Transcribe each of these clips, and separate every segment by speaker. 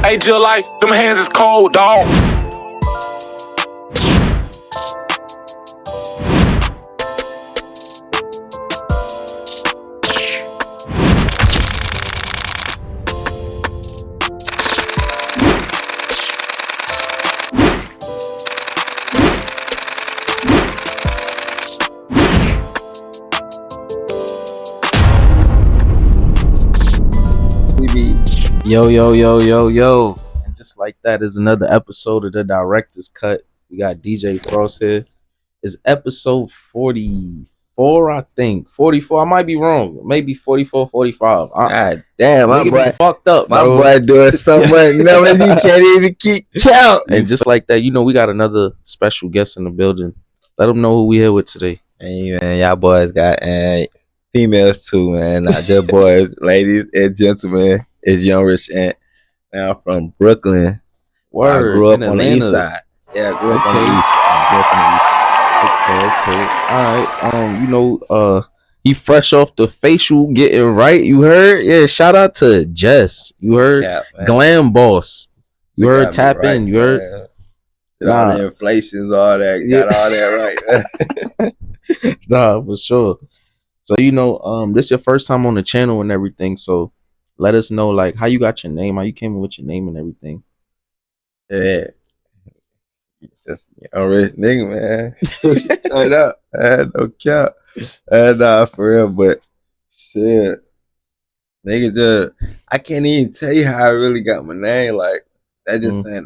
Speaker 1: Hey, Jill, like, them hands is cold, dog.
Speaker 2: Yo. And just like that is another episode of the Director's Cut. We got DJ Frost here. It's episode 44, I think. 44, I might be wrong. Maybe 44, 45.
Speaker 3: God damn, my boy
Speaker 2: fucked up,
Speaker 3: my
Speaker 2: bro.
Speaker 3: boy doing so much numbers he can't even keep count.
Speaker 2: And just like that, we got another special guest in the building. Let them know who we here with today.
Speaker 3: Hey man, y'all boys got females too, man. Not just boys, ladies and gentlemen. It's YOUNGRICHANTT. Man, I'm from Brooklyn.
Speaker 2: Word.
Speaker 3: I grew up
Speaker 2: in
Speaker 3: on the
Speaker 2: Atlanta.
Speaker 3: east side. Yeah, I grew up on the east.
Speaker 2: Okay. All right. He fresh off the facial getting right. You heard? Yeah. Shout out to Jess. You heard?
Speaker 3: Yeah,
Speaker 2: Glam Boss. You heard? Tap
Speaker 3: right,
Speaker 2: in. You heard?
Speaker 3: All the inflations, all that.
Speaker 2: Yeah.
Speaker 3: Got all that right.
Speaker 2: Nah, for sure. So this your first time on the channel and everything. So let us know like how you got your name, how you came in with your name and everything.
Speaker 3: Yeah. Just rich nigga, man. Straight up. No cap. For real, but shit. Nigga I can't even tell you how I really got my name. Like that just saying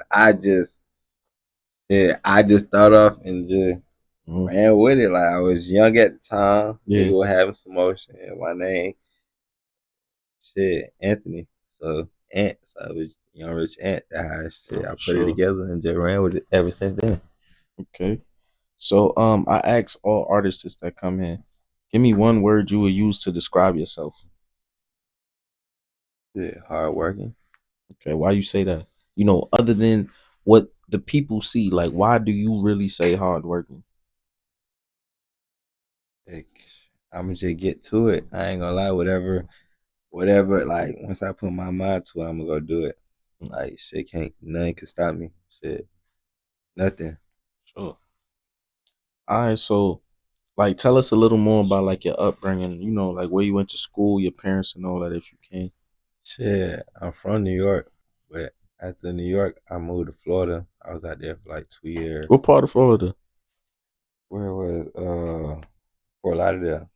Speaker 3: I just thought off and just ran with it. Like I was young at the time.
Speaker 2: Yeah.
Speaker 3: Nigga was having some motion. My name Anthony. So I was YOUNGRICHANTT. I put it together and just ran with it ever since then.
Speaker 2: Okay. So I ask all artists that come in, give me one word you would use to describe yourself.
Speaker 3: Yeah, hardworking.
Speaker 2: Okay, why you say that? Other than what the people see, like why do you really say hardworking?
Speaker 3: Like, I'ma just get to it. I ain't gonna lie, whatever, like once I put my mind to it, I'm gonna go do it. Like nothing can stop me. Shit. Nothing.
Speaker 2: Sure. All right, so like tell us a little more about like your upbringing, like where you went to school, your parents and all that if you can.
Speaker 3: Shit, I'm from New York, but after New York, I moved to Florida. I was out there for like 2 years.
Speaker 2: What part of Florida?
Speaker 3: Where was Fort Lauderdale.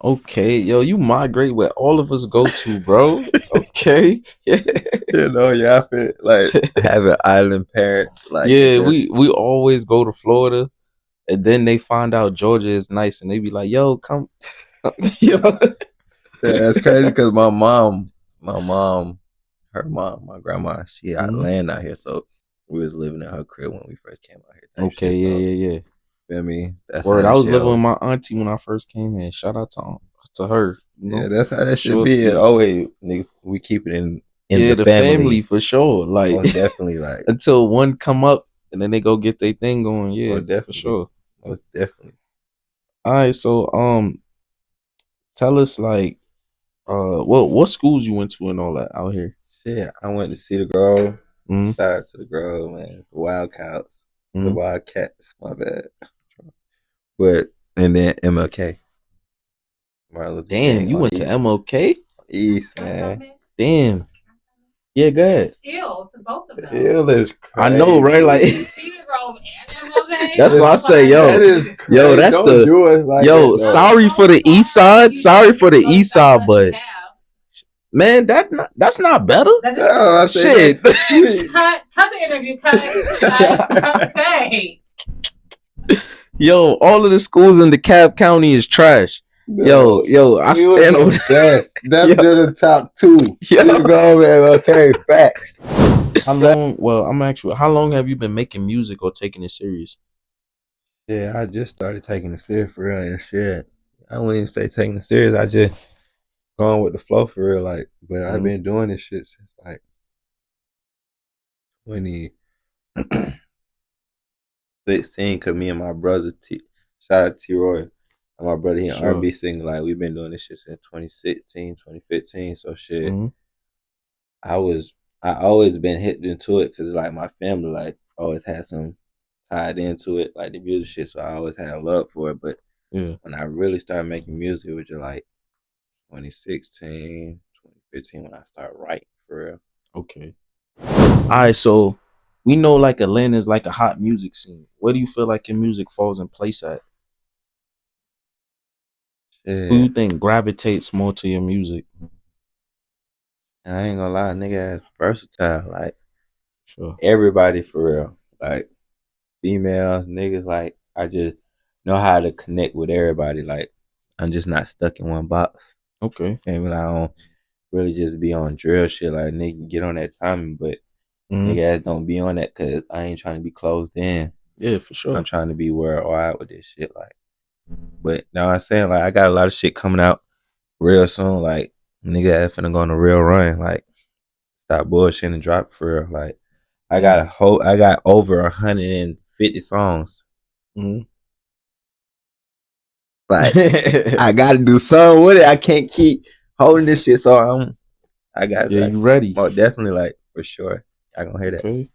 Speaker 2: Okay, yo, you migrate where all of us go to, bro. Okay.
Speaker 3: Yeah. I feel like having island parents. Like
Speaker 2: yeah, we always go to Florida and then they find out Georgia is nice and they be like, yo, come.
Speaker 3: Yo. Yeah, that's crazy because my mom, my grandma, she had land out here, so we was living in her crib when we first came out here.
Speaker 2: Okay, yeah.
Speaker 3: Feel me? That's
Speaker 2: Word, I was living with my auntie when I first came in. Shout out to her.
Speaker 3: Yeah, that's how that should be. Always, niggas, we keep it in the
Speaker 2: family for sure. Like
Speaker 3: most definitely, like
Speaker 2: until one come up and then they go get their thing going. Yeah,
Speaker 3: definitely,
Speaker 2: for sure.
Speaker 3: Most definitely.
Speaker 2: All right, so tell us like what schools you went to and all that out here.
Speaker 3: Shit, I went to Cedar Grove. Shout out to the Grove, man. The Wildcats. The Wildcats, my bad. But and then MLK.
Speaker 2: Damn, you went to MLK?
Speaker 3: East, man.
Speaker 2: Damn. Yeah, go ahead.
Speaker 4: Ill to both of them.
Speaker 3: Ill is crazy.
Speaker 2: I know, right? Like
Speaker 4: Cedar Grove and MLK.
Speaker 2: That's what I say, yo.
Speaker 3: That is crazy.
Speaker 2: Yo, that's
Speaker 3: Don't
Speaker 2: the
Speaker 3: do it like
Speaker 2: yo.
Speaker 3: that,
Speaker 2: sorry for the east side. Sorry for the east side, but man, that's not better.
Speaker 3: No,
Speaker 2: shit.
Speaker 4: Cut the interview. Cut say.
Speaker 2: Yo, all of the schools in DeKalb County is trash.
Speaker 3: No,
Speaker 2: yo, I stand on
Speaker 3: that. That's the top two. You go, man. Okay, facts.
Speaker 2: How long? Well, I'm actually. How long have you been making music or taking it serious?
Speaker 3: Yeah, I just started taking it serious for real and shit. I wouldn't even say taking it serious. I just going with the flow for real, like. But I've been doing this shit since like 2016. Cause me and my brother, shout out to T-Roy, and my brother, he an R&B singer. Like we've been doing this shit since 2016, 2015. So shit, I I always been hit into it because like my family like always had some tied into it, like the music shit. So I always had a love for it. But
Speaker 2: Yeah.
Speaker 3: when I really started making music, it was just like 2016, 2015 when I started writing for real.
Speaker 2: Okay. All right. So we know like Atlanta's like a hot music scene. Where do you feel like your music falls in place at? Who you
Speaker 3: Shit.
Speaker 2: think gravitates more to your music?
Speaker 3: And I ain't gonna lie, nigga ass versatile. Like
Speaker 2: Sure.
Speaker 3: everybody for real. Like females, niggas, like I just know how to connect with everybody. Like I'm just not stuck in one box.
Speaker 2: Okay.
Speaker 3: And I don't really just be on drill shit. Like nigga get on that timing, but
Speaker 2: Hmm.
Speaker 3: nigga ass don't be on that because I ain't trying to be closed in.
Speaker 2: Yeah, for
Speaker 3: I'm
Speaker 2: sure.
Speaker 3: trying to be worldwide with this shit. Like, but now I'm saying like I got a lot of shit coming out real soon. Like nigga ass finna go on a real run. Like stop bullshitting and drop for real. Like I got over 150 songs.
Speaker 2: Hmm.
Speaker 3: Like I gotta do something with it. I can't keep holding this shit. So I got
Speaker 2: Yeah,
Speaker 3: like
Speaker 2: you ready?
Speaker 3: oh definitely like for sure. I gonna hear that.
Speaker 2: Okay.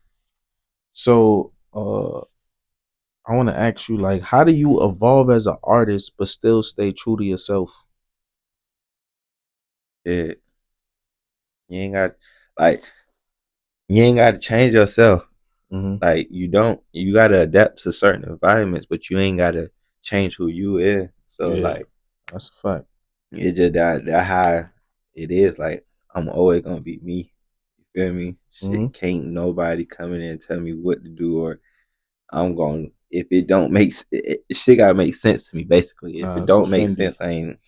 Speaker 2: So, I want to ask you, like, how do you evolve as an artist but still stay true to yourself?
Speaker 3: Shit. You ain't got like you ain't gotta change yourself.
Speaker 2: Hmm.
Speaker 3: Like you gotta adapt to certain environments, but you ain't gotta change who you is. So
Speaker 2: Yeah,
Speaker 3: like
Speaker 2: that's a fact.
Speaker 3: it just that how it is. Like I'm always gonna be me. You feel me?
Speaker 2: Hmm.
Speaker 3: Shit can't nobody come in and tell me what to do or I'm going if it don't make shit gotta make sense to me basically. If
Speaker 2: Nah,
Speaker 3: it
Speaker 2: it's a
Speaker 3: don't make
Speaker 2: Fendi.
Speaker 3: sense, I ain't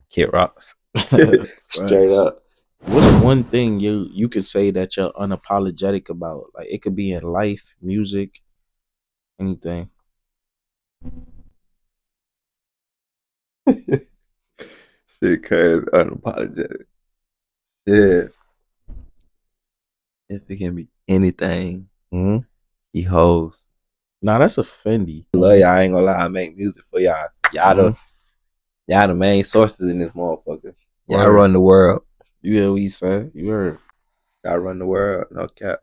Speaker 3: Kid Rocks. Straight
Speaker 2: Facts.
Speaker 3: up.
Speaker 2: What's one thing you could say that you're unapologetic about? Like, it could be in life, music, anything.
Speaker 3: Shit crazy, unapologetic. Yeah. If it can be anything,
Speaker 2: Hmm.
Speaker 3: he holds.
Speaker 2: Nah, that's a Fendi.
Speaker 3: Love y'all. I ain't gonna lie. I make music for y'all.
Speaker 2: Hmm.
Speaker 3: Y'all the main sources in this motherfucker. Y'all
Speaker 2: Word.
Speaker 3: run the world.
Speaker 2: You hear what he said? You heard.
Speaker 3: Y'all run the world. No cap.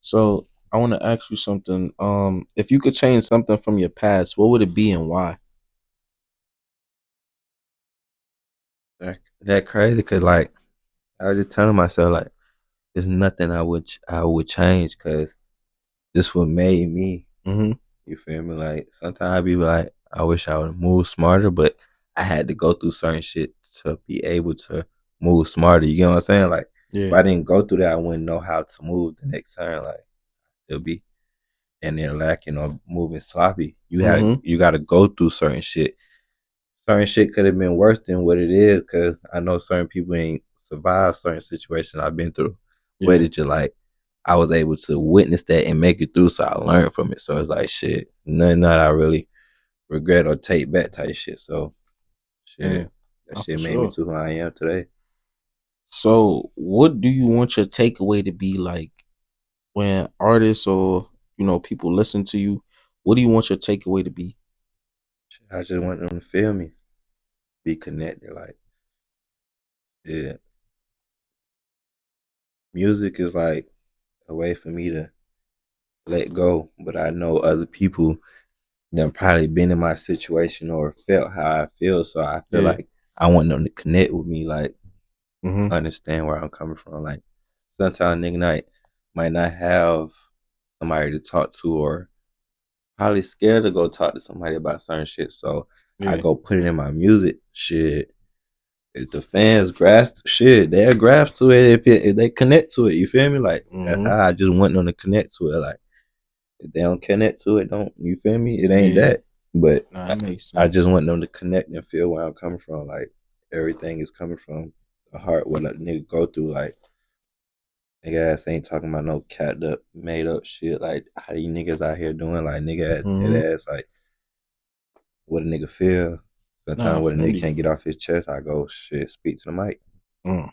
Speaker 2: So I want to ask you something. If you could change something from your past, what would it be and why?
Speaker 3: That crazy. Cause like I was just telling myself like there's nothing I would change. Cause this what made me.
Speaker 2: Hmm.
Speaker 3: You feel me? Like sometimes I be like I wish I would have moved smarter, but I had to go through certain shit to be able to move smarter. You know what I'm saying? Like if
Speaker 2: Yeah.
Speaker 3: I didn't go through that, I wouldn't know how to move the next time. Like it'll be and they're lacking or moving sloppy.
Speaker 2: Hmm.
Speaker 3: You got to go through certain shit. Certain shit could have been worse than what it is because I know certain people ain't survived certain situations I've been through. But
Speaker 2: Yeah.
Speaker 3: it's just like I was able to witness that and make it through, so I learned from it. So it's like shit, nothing that I really regret or take back type shit. So
Speaker 2: Yeah.
Speaker 3: shit, that
Speaker 2: Not for
Speaker 3: shit made me
Speaker 2: sure.
Speaker 3: to who I am today.
Speaker 2: So, what do you want your takeaway to be like when artists or people listen to you? What do you want your takeaway to be?
Speaker 3: I just want them to feel me, be connected. Like yeah, music is like a way for me to let go, but I know other people that probably been in my situation or felt how I feel. So I feel
Speaker 2: Yeah.
Speaker 3: like I want them to connect with me, like
Speaker 2: Hmm.
Speaker 3: understand where I'm coming from. Like sometimes nigga might not have somebody to talk to or probably scared to go talk to somebody about certain shit. So I
Speaker 2: Yeah.
Speaker 3: go put it in my music. Shit. If the fans grasp shit, they'll grasp to it if they connect to it. You feel me? Like that's
Speaker 2: Hmm.
Speaker 3: how I just want them to connect to it. Like if they don't connect to it, don't you feel me? It ain't
Speaker 2: Yeah.
Speaker 3: that. But
Speaker 2: Nah, that makes
Speaker 3: I
Speaker 2: sense.
Speaker 3: just want them to connect and feel where I'm coming from. Like everything is coming from the heart. What a nigga go through. Like nigga ass ain't talking about no capped up, made up shit. Like how you niggas out here doing. Like nigga ass dead
Speaker 2: Hmm.
Speaker 3: ass. Like what a nigga feel.
Speaker 2: Nah,
Speaker 3: Sometimes when a nigga
Speaker 2: Fendi.
Speaker 3: can't get off his chest, I go shit. Speak to the mic.
Speaker 2: Mm.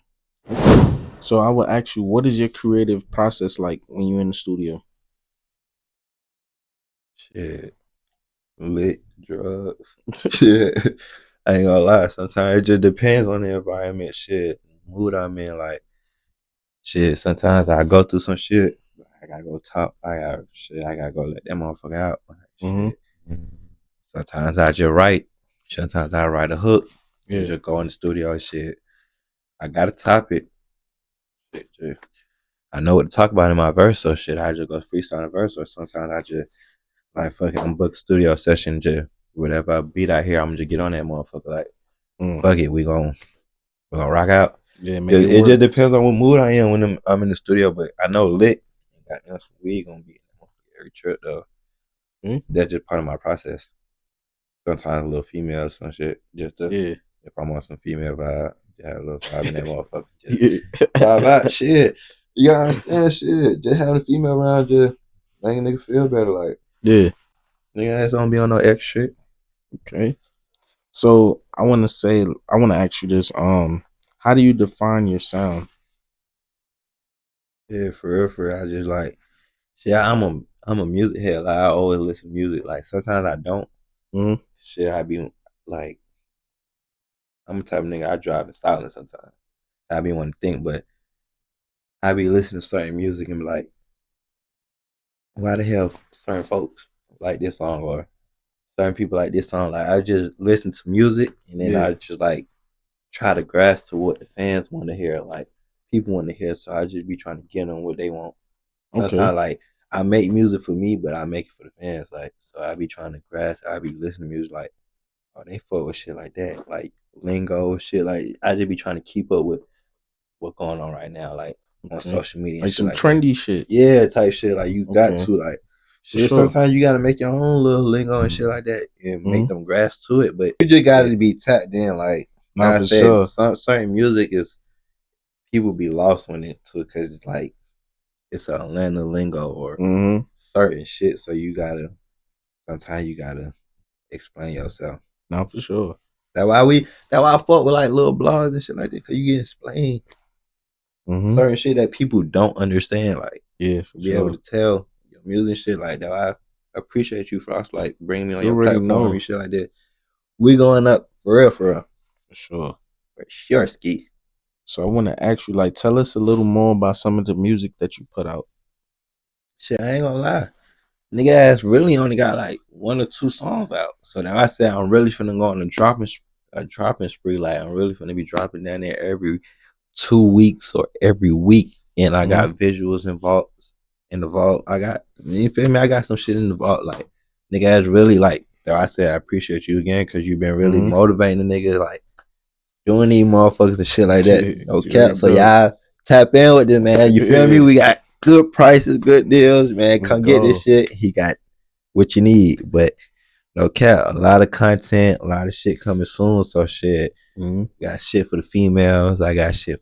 Speaker 2: Okay. So I would ask you, what is your creative process like when you're in the studio?
Speaker 3: Shit, lit drugs. Shit, I ain't gonna lie. Sometimes it just depends on the environment. Shit, mood I'm in. Like shit, sometimes I go through some shit. I gotta go talk. I gotta go let that motherfucker out.
Speaker 2: Mhm.
Speaker 3: Shit. Sometimes I just write. Sometimes I write a hook.
Speaker 2: Yeah.
Speaker 3: Just go in the studio and shit. I got a topic. Shit, just, I know what to talk about in my verse, so shit, I just go freestyle a verse, or sometimes I just like fucking I'm book studio session, just whatever beat I hear, I'm just get on that motherfucker. Like, fuck it, we're gonna rock out.
Speaker 2: Yeah, make it
Speaker 3: It
Speaker 2: work.
Speaker 3: just depends on what mood I am when I'm in the studio, but I know lit and goddamn some weed gonna be in that motherfucker every trip though. That's just part of my process. Sometimes a little female or some shit, just to
Speaker 2: Yeah.
Speaker 3: if I'm on some female vibe, just have a little vibe in that motherfucker. Just
Speaker 2: Yeah.
Speaker 3: vibe out, shit. You gotta understand, shit. Just having a female around, just making a nigga feel better. Like,
Speaker 2: Yeah.
Speaker 3: nigga ass don't be on no extra shit.
Speaker 2: Okay. So I want to ask you this. How do you define your sound?
Speaker 3: Yeah, for real. I just like, shit. I'm a music head. Like, I always listen to music. Like, sometimes I don't.
Speaker 2: Mhm.
Speaker 3: Shit, I be like, I'm the type of nigga I drive in silence sometimes. I be wanting to think, but I be listening to certain music and be like, why the hell certain folks like this song or certain people like this song? Like, I just listen to music and then
Speaker 2: Yeah.
Speaker 3: I just like try to grasp to what the fans want to hear. Like, people want to hear, so I just be trying to get them what they want.
Speaker 2: Okay.
Speaker 3: Sometimes like I make music for me, but I make it for the fans. Like, so I be trying to grasp. I be listening to music like, oh, they fuck with shit like that, like lingo shit. Like, I just be trying to keep up with what's going on right now, like on
Speaker 2: Okay.
Speaker 3: social media and
Speaker 2: Like
Speaker 3: shit
Speaker 2: some
Speaker 3: like that.
Speaker 2: trendy shit.
Speaker 3: Yeah, type shit. Like, you got
Speaker 2: Okay.
Speaker 3: to like
Speaker 2: For
Speaker 3: shit.
Speaker 2: sure.
Speaker 3: Sometimes you gotta make your own little lingo and shit like that and make
Speaker 2: Mhm.
Speaker 3: them grasp to it. But you just gotta be tapped in. Like
Speaker 2: Nah,
Speaker 3: I
Speaker 2: for
Speaker 3: said,
Speaker 2: sure.
Speaker 3: some certain music is people be lost when it to it because like it's a Atlanta lingo or
Speaker 2: Mhm.
Speaker 3: certain shit. So you gotta sometimes you gotta explain yourself.
Speaker 2: Nah, for sure.
Speaker 3: That's why I fuck with like little blogs and shit like that. Cause you can explain
Speaker 2: Mhm.
Speaker 3: certain shit that people don't understand. Like,
Speaker 2: Yeah, for
Speaker 3: be able
Speaker 2: sure.
Speaker 3: to tell your music and shit like that. I appreciate you for us like bringing me on
Speaker 2: You
Speaker 3: your
Speaker 2: already
Speaker 3: platform
Speaker 2: know.
Speaker 3: and shit like that. We going up for real,
Speaker 2: For sure.
Speaker 3: for sure, ski.
Speaker 2: So I want to ask you, like, tell us a little more about some of the music that you put out.
Speaker 3: Shit, I ain't gonna lie. Nigga ass really only got like 1 or 2 songs out. So now I said I'm really finna go on a dropping spree. Like, I'm really finna be dropping down there every 2 weeks or every week. And I
Speaker 2: Mhm.
Speaker 3: got visuals involved in the vault. I got, you feel me? I got some shit in the vault. Like, nigga ass really like, though I said I appreciate you again because you've been really
Speaker 2: Mhm.
Speaker 3: motivating the nigga, like doing these motherfuckers and shit like that. No
Speaker 2: You already
Speaker 3: cap. So
Speaker 2: know.
Speaker 3: y'all tap in with this, man. You feel me?
Speaker 2: Yeah.
Speaker 3: We got good prices, good deals, man.
Speaker 2: Let's
Speaker 3: Come get this
Speaker 2: go.
Speaker 3: shit. He got what you need. But no cap, a lot of content, a lot of shit coming soon. So shit,
Speaker 2: Mhm.
Speaker 3: got shit for the females. I got shit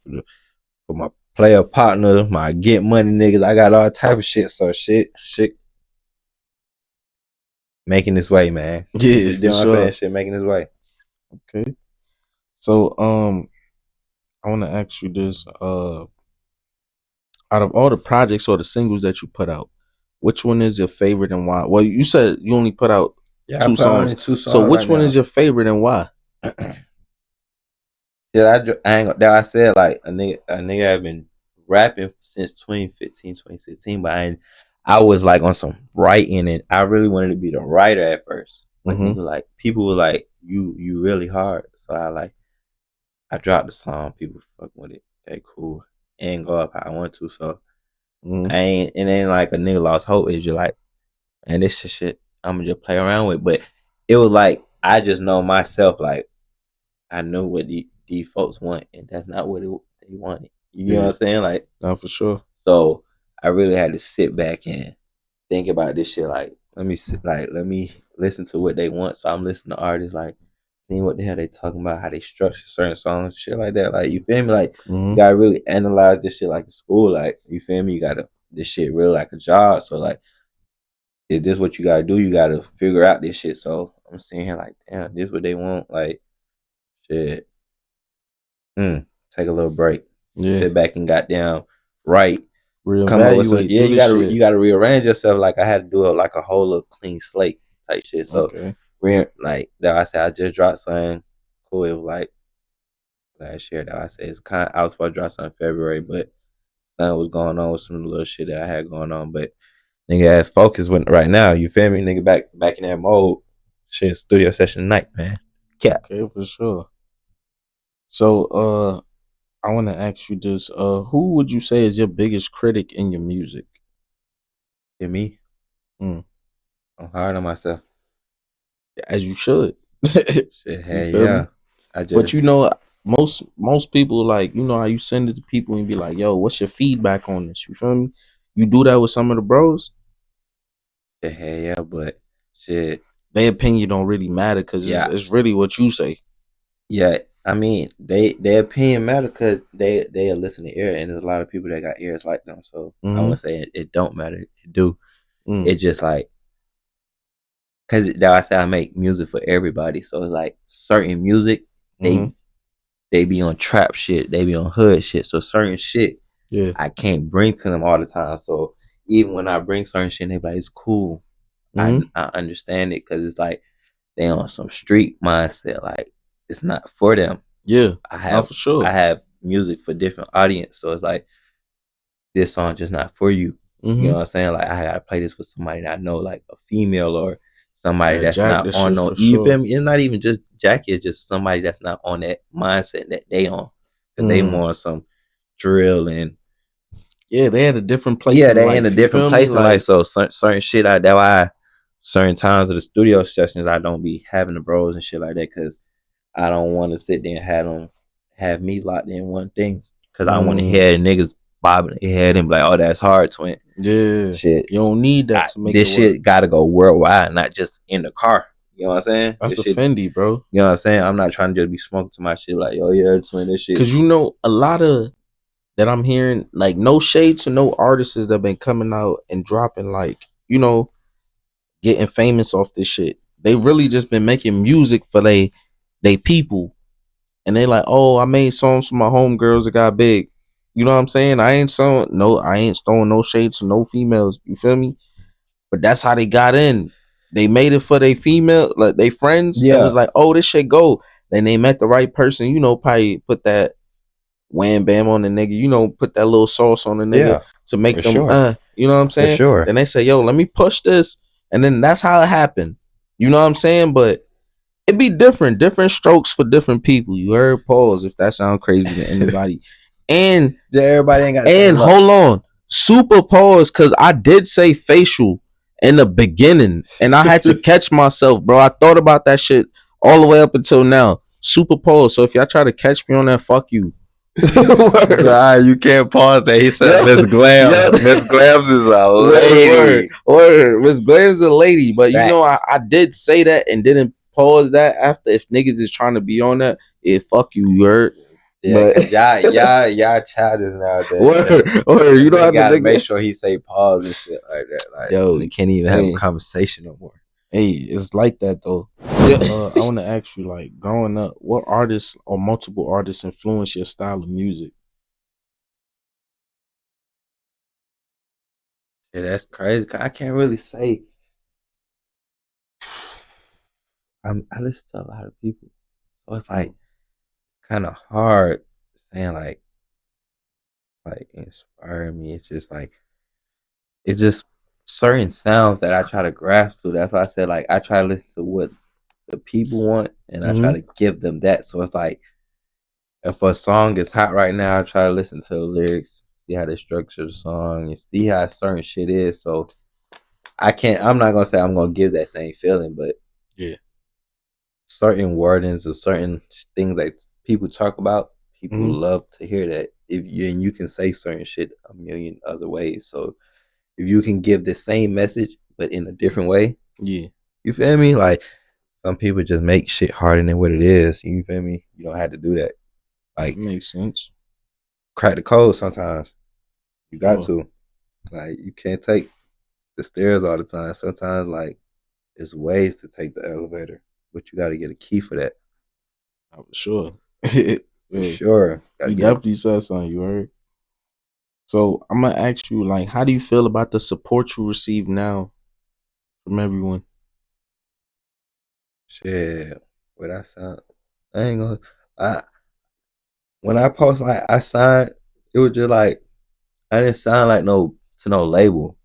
Speaker 3: for my player partner, my get money niggas. I got all type of shit. So shit making this way, man.
Speaker 2: Yeah,
Speaker 3: You
Speaker 2: for
Speaker 3: know what I'm saying?
Speaker 2: sure.
Speaker 3: Shit making this way.
Speaker 2: Okay. So I want to ask you this. Out of all the projects or the singles that you put out, which one is your favorite and why? Well, you said you only put out
Speaker 3: Yeah, I
Speaker 2: two
Speaker 3: put on
Speaker 2: songs.
Speaker 3: only 2
Speaker 2: So
Speaker 3: songs
Speaker 2: which
Speaker 3: right
Speaker 2: one is
Speaker 3: now.
Speaker 2: your favorite and why?
Speaker 3: Yeah, I ain't that I said like a nigga have been rapping since 2015, 2016, but I was like on some writing and I really wanted to be the writer at first. But
Speaker 2: Mm-hmm.
Speaker 3: nigga like people were like, you really hard. So I dropped the song, people fucking with it. Okay, cool. Ain't go up how I want to, so
Speaker 2: Mm-hmm.
Speaker 3: I ain't it ain't like a nigga lost hope. It's just like, and this shit I'ma just play around with. But it was like I just know myself, like I know what these folks want, and that's not what they wanted. You know what
Speaker 2: Yeah,
Speaker 3: I'm saying? Like,
Speaker 2: not for sure.
Speaker 3: so I really had to sit back and think about this shit. Like, let me listen to what they want. So I'm listening to artists, like, seeing what the hell they talking about, how they structure certain songs, shit like that. Like, you feel me? Like, you
Speaker 2: Mm-hmm.
Speaker 3: gotta really analyze this shit like in school. Like, you feel me? You gotta this shit real like a job. So like, if this what you gotta do, you gotta figure out this shit. So I'm sitting here like, damn, this what they want. Like, shit. Take a little break.
Speaker 2: Yeah,
Speaker 3: Sit back and got down, right. Come up with some.
Speaker 2: reevaluate,
Speaker 3: Yeah,
Speaker 2: do
Speaker 3: you
Speaker 2: the
Speaker 3: gotta
Speaker 2: shit.
Speaker 3: you gotta rearrange yourself. Like, I had to do it like a whole little clean slate type shit. So
Speaker 2: Okay.
Speaker 3: like that I said, I just dropped something cool. It was like last year that I said it's kind. I was supposed to drop something in February, but something was going on with some little shit that I had going on. But nigga ass focus went right now. You feel me? Nigga back in that mode. Shit, studio session night, man. Yeah.
Speaker 2: Okay, for sure. So I want to ask you this. Who would you say is your biggest critic in your music?
Speaker 3: To me,
Speaker 2: Mm.
Speaker 3: I'm hard on myself.
Speaker 2: As you should.
Speaker 3: Shit,
Speaker 2: You
Speaker 3: hey,
Speaker 2: feel
Speaker 3: yeah.
Speaker 2: me?
Speaker 3: I
Speaker 2: But
Speaker 3: just,
Speaker 2: you know, most people, like, you know how you send it to people and be like, yo, what's your feedback on this? You feel me? You do that with some of the bros,
Speaker 3: shit, hey, yeah, but shit,
Speaker 2: their opinion don't really matter because
Speaker 3: yeah,
Speaker 2: it's really what you say.
Speaker 3: yeah. I mean, their opinion matter because they listen to ear, and there's a lot of people that got ears like them. So I
Speaker 2: Mm-hmm.
Speaker 3: wouldn't say it don't matter. It do.
Speaker 2: Mm.
Speaker 3: It just like because that I say I make music for everybody. So it's like certain music
Speaker 2: Mm-hmm.
Speaker 3: they be on trap shit, they be on hood shit. So certain shit
Speaker 2: Yeah.
Speaker 3: I can't bring to them all the time. So even when I bring certain shit, they be like, it's cool.
Speaker 2: Mm-hmm.
Speaker 3: I understand it because it's like they on some street mindset. Like it's not for them.
Speaker 2: Yeah.
Speaker 3: I
Speaker 2: Not
Speaker 3: have
Speaker 2: for sure.
Speaker 3: I have music for different audience. So it's like this song just not for you. You
Speaker 2: Mm-hmm.
Speaker 3: know what I'm saying? Like I gotta play this for somebody that I know, like a female or somebody
Speaker 2: Yeah,
Speaker 3: that's
Speaker 2: Jack,
Speaker 3: not
Speaker 2: this
Speaker 3: on
Speaker 2: shit
Speaker 3: no.
Speaker 2: for
Speaker 3: You feel
Speaker 2: sure.
Speaker 3: me? It's not even just Jackie. It's just somebody that's not on that mindset that they on, because they
Speaker 2: Mm.
Speaker 3: more on some drill and
Speaker 2: Yeah, they had a different place
Speaker 3: yeah,
Speaker 2: in
Speaker 3: they in a
Speaker 2: life. You
Speaker 3: different
Speaker 2: feel me?
Speaker 3: place in life.
Speaker 2: Like,
Speaker 3: So certain shit, that why certain times of the studio sessions I don't be having the bros and shit like that because I don't want to sit there and have me locked in one thing because I want to
Speaker 2: mm,
Speaker 3: hear niggas bobbing their head and be like, oh, that's hard, twin.
Speaker 2: yeah,
Speaker 3: Shit,
Speaker 2: you don't need that to make it
Speaker 3: this
Speaker 2: work.
Speaker 3: shit gotta go worldwide, not just in the car. You know what I'm saying?
Speaker 2: That's
Speaker 3: This
Speaker 2: a
Speaker 3: shit,
Speaker 2: Fendi, bro.
Speaker 3: you know what I'm saying? I'm not trying to just be smoking to my shit like, oh yeah, twin, this shit.
Speaker 2: Cause you know a lot of that I'm hearing, like, no shade to no artists that been coming out and dropping, like, you know, getting famous off this shit. They really just been making music for they people, and they like, oh, I made songs for my homegirls that got big. You know what I'm saying? I ain't throwing no shade to no females. You feel me? But that's how they got in. They made it for their female, like they friends, and
Speaker 3: Yeah,
Speaker 2: was like, oh, this shit go. Then they met the right person, you know, probably put that wham bam on the nigga, you know, put that little sauce on the nigga
Speaker 3: yeah,
Speaker 2: to
Speaker 3: for
Speaker 2: make them
Speaker 3: sure,
Speaker 2: you know what I'm
Speaker 3: for
Speaker 2: saying?
Speaker 3: sure.
Speaker 2: Then they say, yo, let me push this. And then that's how it happened. You know what I'm saying? But it be different strokes for different people. You heard? Pause if that sounds crazy to anybody. And
Speaker 3: Yeah, everybody ain't got the
Speaker 2: and
Speaker 3: same luck.
Speaker 2: hold on, super pause, because I did say facial in the beginning, and I had to catch myself, bro. I thought about that shit all the way up until now. Super pause. So if y'all try to catch me on that, fuck you. Word.
Speaker 3: Nah, you can't pause that. He said
Speaker 2: Yo,
Speaker 3: Miss Glams.
Speaker 2: yo.
Speaker 3: Miss Glams is a
Speaker 2: Word.
Speaker 3: lady.
Speaker 2: Miss Glenn's a lady, but you know,
Speaker 3: Facts.
Speaker 2: I did say that and didn't pause that after. If niggas is trying to be on that, yeah, fuck you, you heard?
Speaker 3: Yeah,
Speaker 2: But
Speaker 3: cause y'all childish nowadays.
Speaker 2: word,
Speaker 3: And
Speaker 2: you know how
Speaker 3: they
Speaker 2: the
Speaker 3: gotta make
Speaker 2: nigga.
Speaker 3: sure he say pause and shit like that. Like they
Speaker 2: Yo,
Speaker 3: can't even have a
Speaker 2: hey,
Speaker 3: conversation no more.
Speaker 2: hey, it's like that though. I want to ask you, like, growing up, what artists or multiple artists influence your style of music?
Speaker 3: Yeah, that's crazy. I can't really say. I listen to a lot of people, so it's like kind of hard saying like inspire me. It's just like it's just certain sounds that I try to grasp to. That's why I said like I try to listen to what the people want, and I try
Speaker 2: Mm-hmm.
Speaker 3: to give them that. So it's like if a song is hot right now, I try to listen to the lyrics, see how they structure the song, and see how certain shit is. So I can't. I'm not gonna say I'm gonna give that same feeling, but
Speaker 2: Yeah.
Speaker 3: certain wordings or certain things that people talk about, people
Speaker 2: Mm-hmm.
Speaker 3: love to hear that. If you and you can say certain shit a million other ways. So if you can give the same message but in a different way,
Speaker 2: Yeah.
Speaker 3: you feel me? Like some people just make shit harder than what it is. You feel me? You don't have to do that.
Speaker 2: That
Speaker 3: Like
Speaker 2: makes sense.
Speaker 3: crack the code sometimes. You got
Speaker 2: Sure.
Speaker 3: to. Like you can't take the stairs all the time. Sometimes like there's ways to take the elevator, but you got to get a key for that.
Speaker 2: Sure.
Speaker 3: For
Speaker 2: Yeah.
Speaker 3: sure. Got to
Speaker 2: You
Speaker 3: get it.
Speaker 2: definitely said something, you heard? So I'm gonna ask you, like, how do you feel about the support you receive now from everyone?
Speaker 3: Shit. What I sound I ain't gonna I when I post like I signed, it was just like I didn't sign like no label.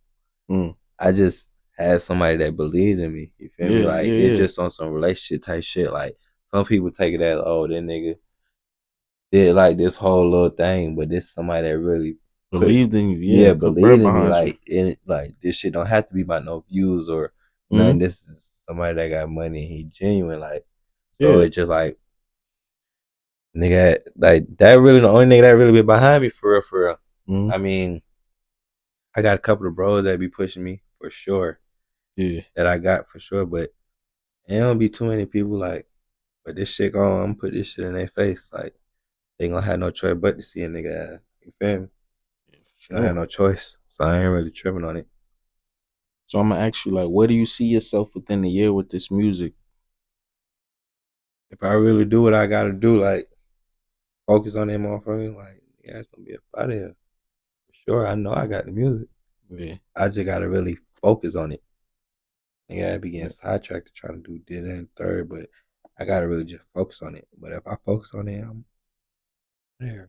Speaker 2: Mm.
Speaker 3: I just had somebody that believed in me. You feel me?
Speaker 2: Yeah,
Speaker 3: Like
Speaker 2: yeah,
Speaker 3: it's
Speaker 2: yeah.
Speaker 3: just on some relationship type shit. Like some people take it as, oh, that nigga did like this whole little thing, but this somebody that really
Speaker 2: Believed in you, yeah. Put bread
Speaker 3: believed in me.
Speaker 2: behind you.
Speaker 3: Like like this shit don't have to be about no views or
Speaker 2: Mhm.
Speaker 3: nothing. This is somebody that got money and he genuine. Like so,
Speaker 2: Yeah.
Speaker 3: it's just like nigga, like that really the only nigga that really been behind me for real, for real.
Speaker 2: Mhm.
Speaker 3: I mean, I got a couple of bros that be pushing me for sure.
Speaker 2: Yeah.
Speaker 3: That I got for sure, but it don't be too many people like, but this shit going, I'm gonna put this shit in their face. Like they gonna have no choice but to see a nigga ass. You feel me?
Speaker 2: Yeah,
Speaker 3: I had no choice, so I ain't really tripping on it.
Speaker 2: So I'm gonna ask you, like, where do you see yourself within a year with this music?
Speaker 3: If I really do what I gotta do, like focus on that motherfucker, like yeah, it's gonna be up out of here. For sure, I know I got the music.
Speaker 2: Yeah.
Speaker 3: I just gotta really focus on it. Yeah, I be getting
Speaker 2: Yeah.
Speaker 3: sidetracked trying to do this and third, but I gotta really just focus on it. But if I focus on it, I'm there.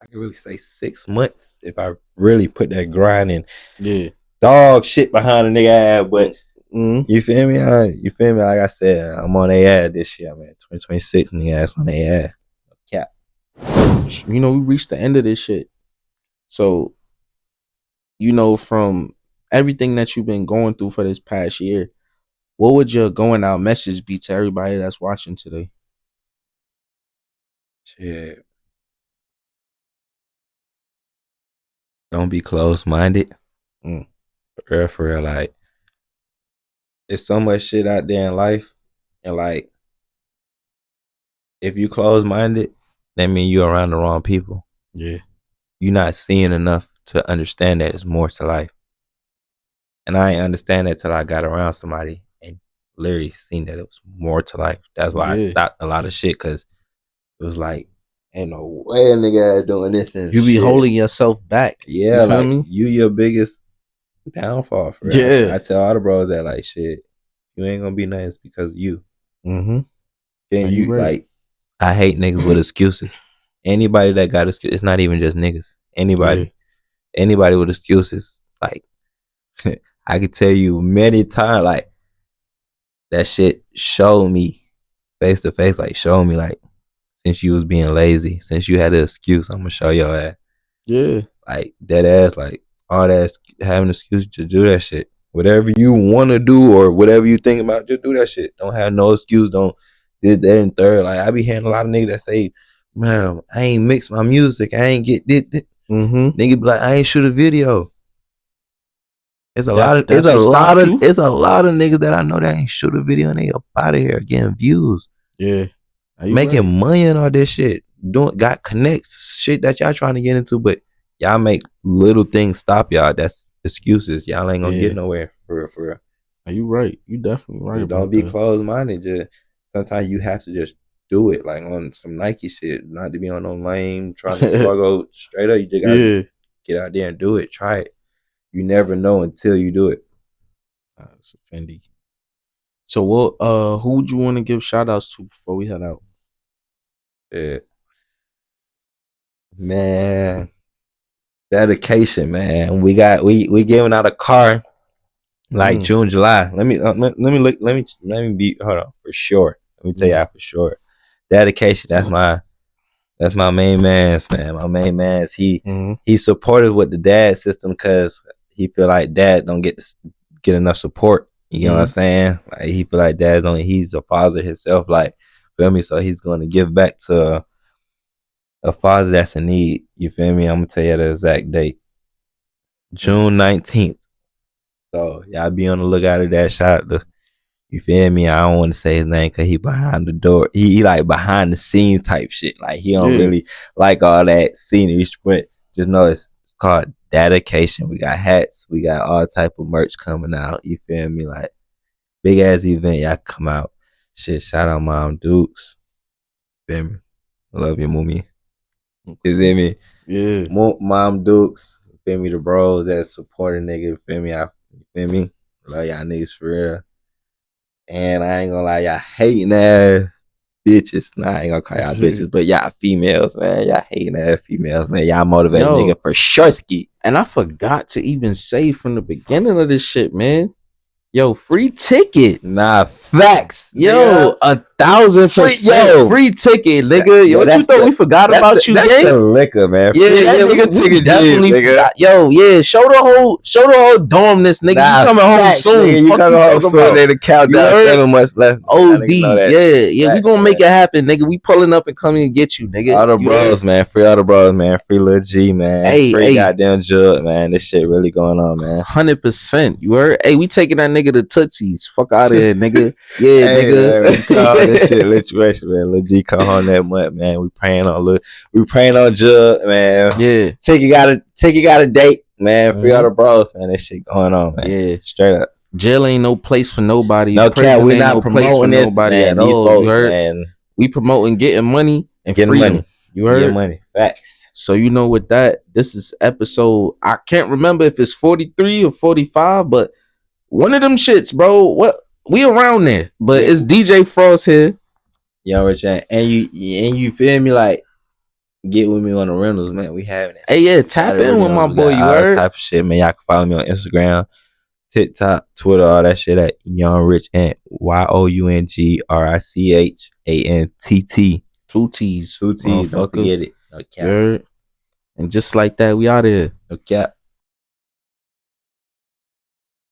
Speaker 3: I can really say 6 months if I really put that grind in.
Speaker 2: Yeah.
Speaker 3: Dog shit behind a nigga ass, but
Speaker 2: Mm-hmm.
Speaker 3: you feel me? You feel me? Like I said, I'm on their ass this year, man. 2026, nigga ass on their ass. Cap.
Speaker 2: You know, we reached the end of this shit. So, you know, from everything that you've been going through for this past year, what would your going out message be to everybody that's watching today?
Speaker 3: Shit. Don't be closed minded.
Speaker 2: Mm.
Speaker 3: For real, like there's so much shit out there in life, and like if you close minded, that mean you around the wrong people.
Speaker 2: Yeah.
Speaker 3: You're not seeing enough to understand that there's more to life. And I ain't understand that till I got around somebody and literally seen that it was more to life. That's why I
Speaker 2: Yeah.
Speaker 3: stopped a lot of shit, because it was like, ain't no way a nigga doing this and
Speaker 2: You be
Speaker 3: shit.
Speaker 2: holding yourself back.
Speaker 3: Yeah,
Speaker 2: You feel
Speaker 3: like
Speaker 2: me?
Speaker 3: you your biggest downfall for real.
Speaker 2: Yeah.
Speaker 3: I tell all the bros that like shit, you ain't gonna be nice because of you.
Speaker 2: Mm-hmm.
Speaker 3: Then
Speaker 2: Are you
Speaker 3: you
Speaker 2: right?
Speaker 3: like, I hate niggas with excuses. Anybody that got excuses, it's not even just niggas. Anybody, anybody with excuses, like I could tell you many times, like that shit showed me face to face, like showed me like since you was being lazy, since you had an excuse, I'm gonna show your ass.
Speaker 2: Yeah.
Speaker 3: Like that ass, like all that having an excuse to do that shit. Whatever you want to do or whatever you think about, just do that shit. Don't have no excuse. Don't this, that, and third. Like I be hearing a lot of niggas that say, "Man, I ain't mix my music. I ain't get this."
Speaker 2: Mm-hmm.
Speaker 3: Nigga be like, "I ain't shoot a video." It's a
Speaker 2: That's
Speaker 3: lot of it's a
Speaker 2: what
Speaker 3: lot
Speaker 2: stopped
Speaker 3: of
Speaker 2: you?
Speaker 3: it's a lot of niggas that I know that ain't shoot a video and they up out of here getting views,
Speaker 2: Yeah. Are you
Speaker 3: making
Speaker 2: right?
Speaker 3: money and all this shit. Doing got connects shit that y'all trying to get into, but y'all make little things stop y'all. That's excuses. Y'all ain't gonna get
Speaker 2: Yeah.
Speaker 3: nowhere for real, for real.
Speaker 2: Are you right? You definitely right
Speaker 3: Just don't
Speaker 2: about
Speaker 3: be
Speaker 2: that.
Speaker 3: closed minded. Just sometimes you have to just do it, like on some Nike shit. Not to be on no lame trying to struggle straight up. You just gotta
Speaker 2: Yeah.
Speaker 3: get out there and do it. Try it. You never know until you do it.
Speaker 2: It's a Fendi. So what who would you want to give shout outs to before we head out?
Speaker 3: Yeah. Man, dedication, man. We giving out a car like June, July. Let me look. Let me be. Hold on, for sure. Let me tell you for sure. Dedication. That's my main man's, man. My main man's. He supportive with the dad system because he feel like dad don't get enough support. You know what I'm saying? Like he feel like dad don't. He's a father himself. Like feel me. So he's going to give back to a father that's in need. You feel me? I'm gonna tell you the exact date. June 19th. So y'all be on the lookout of that. Shout out to, you feel me? I don't want to say his name because he behind the door. He like behind the scenes type shit. Like he don't really like all that scenery, but just know it's called dedication. We got hats, we got all type of merch coming out. You feel me? Like big ass event, y'all come out. Shit, shout out Mom Dukes. Feel me? I love you, Mummy. You feel me?
Speaker 2: Yeah.
Speaker 3: Mom Dukes. Feel me? The bros that support a nigga. Feel me? You feel me? Love y'all niggas for real. And I ain't gonna lie, y'all hating ass bitches. Nah, I ain't gonna call y'all bitches, but y'all females, man. Y'all hating ass females, man. Y'all motivate a nigga for sure ski.
Speaker 2: And I forgot to even say from the beginning of this shit, man. Yo, free ticket.
Speaker 3: Nah, facts.
Speaker 2: Yo, 1,000% free ticket, nigga. Yo, what you thought we forgot about you,
Speaker 3: That's
Speaker 2: gang?
Speaker 3: the liquor, man.
Speaker 2: Yeah,
Speaker 3: Free,
Speaker 2: yeah,
Speaker 3: that
Speaker 2: we
Speaker 3: nigga ticket
Speaker 2: definitely
Speaker 3: nigga.
Speaker 2: forgot. Yo, yeah, show the whole dormness, nigga.
Speaker 3: Nah,
Speaker 2: you coming home
Speaker 3: facts,
Speaker 2: soon.
Speaker 3: Nigga, you
Speaker 2: Fuck
Speaker 3: coming
Speaker 2: you
Speaker 3: home
Speaker 2: talking
Speaker 3: soon.
Speaker 2: about?
Speaker 3: They the countdown,
Speaker 2: You heard?
Speaker 3: 7 months left.
Speaker 2: OD,
Speaker 3: Know that.
Speaker 2: yeah, we
Speaker 3: Facts,
Speaker 2: gonna make
Speaker 3: man.
Speaker 2: it happen, nigga. We pulling up and coming and get you, nigga.
Speaker 3: All the
Speaker 2: You
Speaker 3: bros,
Speaker 2: heard?
Speaker 3: man. Free all the bros, man. Free Lil G, man.
Speaker 2: Hey,
Speaker 3: Free
Speaker 2: hey.
Speaker 3: goddamn Jug, man. This shit really going on, man.
Speaker 2: 100%. You heard? Hey, we taking that nigga to Tootsie's. Fuck out of here, nigga. Yeah,
Speaker 3: Hey,
Speaker 2: nigga.
Speaker 3: man, we call this shit lituation, man. Lil G come home that month, man. We praying on Jug, man.
Speaker 2: Yeah,
Speaker 3: Take you got a date, man. Free all the bros, man. This shit going on, man.
Speaker 2: yeah.
Speaker 3: Straight up.
Speaker 2: Jail ain't no place for nobody.
Speaker 3: No
Speaker 2: Prison
Speaker 3: cap, we
Speaker 2: ain't
Speaker 3: not
Speaker 2: no place for
Speaker 3: promoting this,
Speaker 2: nobody
Speaker 3: man.
Speaker 2: at
Speaker 3: These
Speaker 2: all.
Speaker 3: folks,
Speaker 2: You heard?
Speaker 3: man.
Speaker 2: We promoting getting money and
Speaker 3: Getting
Speaker 2: freedom.
Speaker 3: money.
Speaker 2: You heard?
Speaker 3: Getting money. Facts.
Speaker 2: So you know with that, this is episode. I can't remember if it's 43 or 45, but one of them shits, bro. What we around there, but it's DJ Frost here.
Speaker 3: Yo, Rich, and you feel me? Like, get with me on the rentals, man. We having it.
Speaker 2: Hey, yeah, tap in with my boy. You
Speaker 3: all
Speaker 2: heard?
Speaker 3: type of shit, man. Y'all can follow me on Instagram, TikTok, Twitter, all that shit at YOUNGRICHANTT. YOUNGRICHANTT.
Speaker 2: Two T's.
Speaker 3: Don't forget it. No
Speaker 2: You
Speaker 3: cap.
Speaker 2: heard? And just like that, we out here.
Speaker 3: No cap.